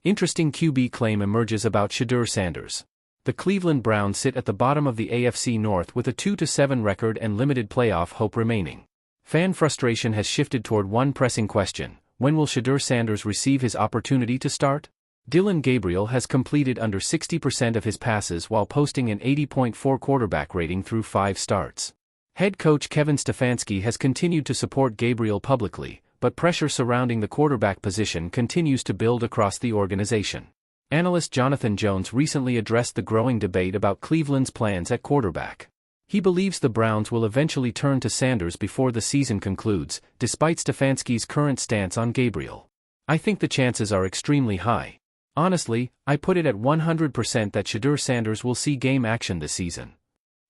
Interesting QB claim emerges about Shedeur Sanders. The Cleveland Browns sit at the bottom of the AFC North with a 2-7 record and limited playoff hope remaining. Fan frustration has shifted toward one pressing question: when will Shedeur Sanders receive his opportunity to start? Dillon Gabriel has completed under 60% of his passes while posting an 80.4 quarterback rating through 5 starts. Head coach Kevin Stefanski has continued to support Gabriel publicly, but pressure surrounding the quarterback position continues to build across the organization. Analyst Jonathan Jones recently addressed the growing debate about Cleveland's plans at quarterback. He believes the Browns will eventually turn to Sanders before the season concludes, despite Stefanski's current stance on Gabriel. I think the chances are extremely high. Honestly, I put it at 100% that Shedeur Sanders will see game action this season.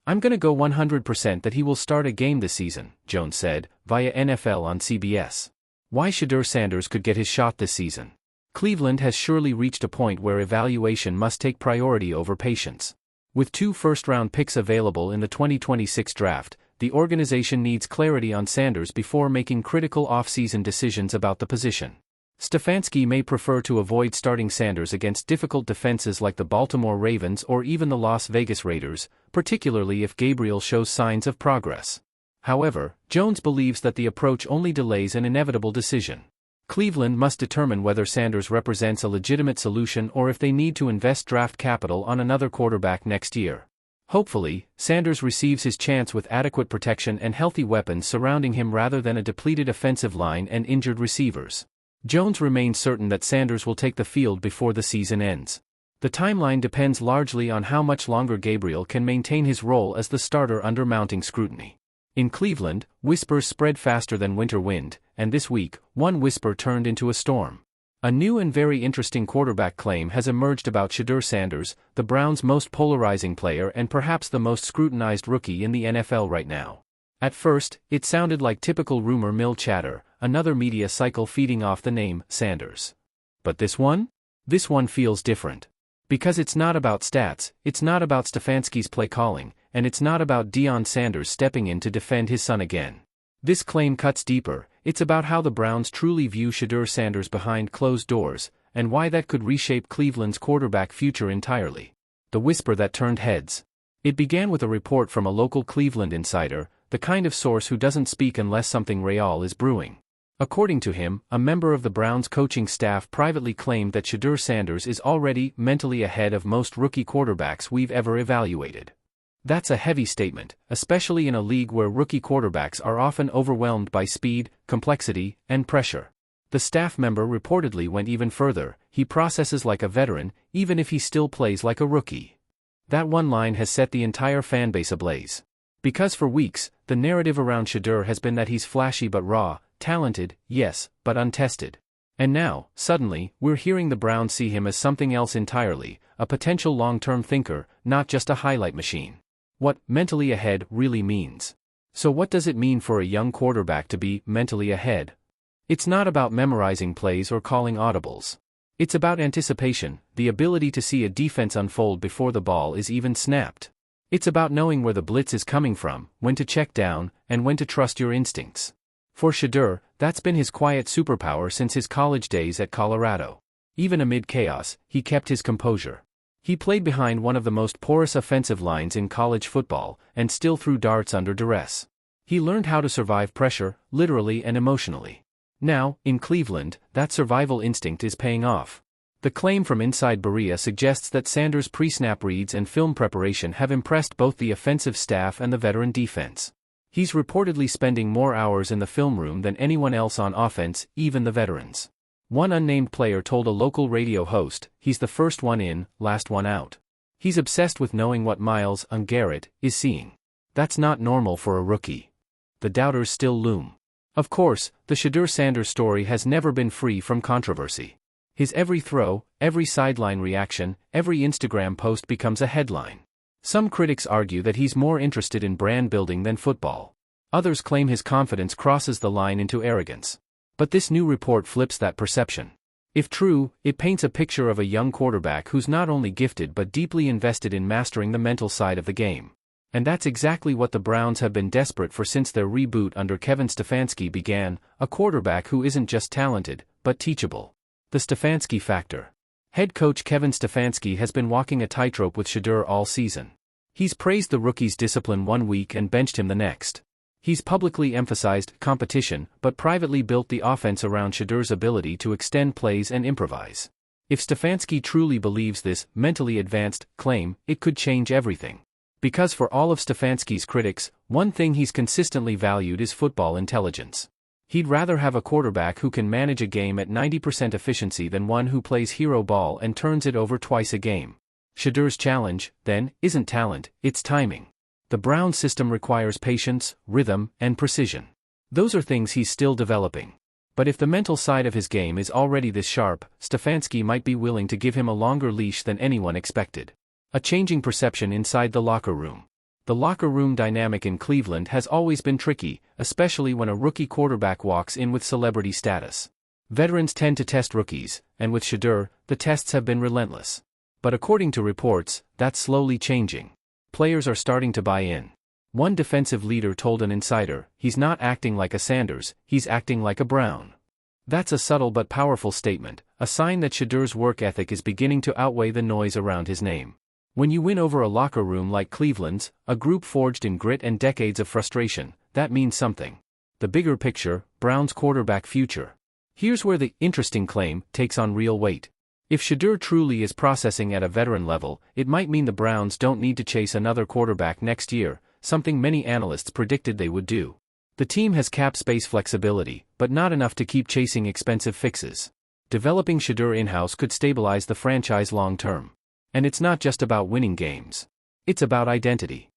I'm gonna go 100% that he will start a game this season, Jones said, via NFL on CBS. Why Shedeur Sanders could get his shot this season? Cleveland has surely reached a point where evaluation must take priority over patience. With 2 first-round picks available in the 2026 draft, the organization needs clarity on Sanders before making critical off-season decisions about the position. Stefanski may prefer to avoid starting Sanders against difficult defenses like the Baltimore Ravens or even the Las Vegas Raiders, particularly if Gabriel shows signs of progress. However, Jones believes that the approach only delays an inevitable decision. Cleveland must determine whether Sanders represents a legitimate solution or if they need to invest draft capital on another quarterback next year. Hopefully, Sanders receives his chance with adequate protection and healthy weapons surrounding him rather than a depleted offensive line and injured receivers. Jones remains certain that Sanders will take the field before the season ends. The timeline depends largely on how much longer Gabriel can maintain his role as the starter under mounting scrutiny. In Cleveland, whispers spread faster than winter wind, and this week, one whisper turned into a storm. A new and very interesting quarterback claim has emerged about Shedeur Sanders, the Browns' most polarizing player and perhaps the most scrutinized rookie in the NFL right now. At first, it sounded like typical rumor mill chatter, another media cycle feeding off the name Sanders. But this one? This one feels different. Because it's not about stats, it's not about Stefanski's play calling, and it's not about Deion Sanders stepping in to defend his son again. This claim cuts deeper. It's about how the Browns truly view Shedeur Sanders behind closed doors, and why that could reshape Cleveland's quarterback future entirely. The whisper that turned heads. It began with a report from a local Cleveland insider, the kind of source who doesn't speak unless something real is brewing. According to him, a member of the Browns coaching staff privately claimed that Shedeur Sanders is already mentally ahead of most rookie quarterbacks we've ever evaluated. That's a heavy statement, especially in a league where rookie quarterbacks are often overwhelmed by speed, complexity, and pressure. The staff member reportedly went even further: he processes like a veteran, even if he still plays like a rookie. That one line has set the entire fanbase ablaze. Because for weeks, the narrative around Shedeur has been that he's flashy but raw, talented, yes, but untested. And now, suddenly, we're hearing the Browns see him as something else entirely, a potential long-term thinker, not just a highlight machine. What mentally ahead really means. So what does it mean for a young quarterback to be mentally ahead? It's not about memorizing plays or calling audibles. It's about anticipation, the ability to see a defense unfold before the ball is even snapped. It's about knowing where the blitz is coming from, when to check down, and when to trust your instincts. For Shedeur, that's been his quiet superpower since his college days at Colorado. Even amid chaos, he kept his composure. He played behind one of the most porous offensive lines in college football, and still threw darts under duress. He learned how to survive pressure, literally and emotionally. Now, in Cleveland, that survival instinct is paying off. The claim from inside Berea suggests that Sanders' pre-snap reads and film preparation have impressed both the offensive staff and the veteran defense. He's reportedly spending more hours in the film room than anyone else on offense, even the veterans. One unnamed player told a local radio host, he's the first one in, last one out. He's obsessed with knowing what Myles Garrett is seeing. That's not normal for a rookie. The doubters still loom. Of course, the Shedeur Sanders story has never been free from controversy. His every throw, every sideline reaction, every Instagram post becomes a headline. Some critics argue that he's more interested in brand building than football. Others claim his confidence crosses the line into arrogance. But this new report flips that perception. If true, it paints a picture of a young quarterback who's not only gifted but deeply invested in mastering the mental side of the game. And that's exactly what the Browns have been desperate for since their reboot under Kevin Stefanski began, a quarterback who isn't just talented, but teachable. The Stefanski factor. Head coach Kevin Stefanski has been walking a tightrope with Shedeur all season. He's praised the rookie's discipline one week and benched him the next. He's publicly emphasized competition, but privately built the offense around Shedeur's ability to extend plays and improvise. If Stefanski truly believes this mentally advanced claim, it could change everything. Because for all of Stefanski's critics, one thing he's consistently valued is football intelligence. He'd rather have a quarterback who can manage a game at 90% efficiency than one who plays hero ball and turns it over twice a game. Shedeur's challenge, then, isn't talent, it's timing. The Browns system requires patience, rhythm, and precision. Those are things he's still developing. But if the mental side of his game is already this sharp, Stefanski might be willing to give him a longer leash than anyone expected. A changing perception inside the locker room. The locker room dynamic in Cleveland has always been tricky, especially when a rookie quarterback walks in with celebrity status. Veterans tend to test rookies, and with Shedeur, the tests have been relentless. But according to reports, that's slowly changing. Players are starting to buy in. One defensive leader told an insider, "He's not acting like a Sanders, he's acting like a Brown." That's a subtle but powerful statement, a sign that Shedeur's work ethic is beginning to outweigh the noise around his name. When you win over a locker room like Cleveland's, a group forged in grit and decades of frustration, that means something. The bigger picture, Brown's quarterback future. Here's where the interesting claim takes on real weight. If Shedeur truly is processing at a veteran level, it might mean the Browns don't need to chase another quarterback next year, something many analysts predicted they would do. The team has cap space flexibility, but not enough to keep chasing expensive fixes. Developing Shedeur in-house could stabilize the franchise long-term. And it's not just about winning games. It's about identity.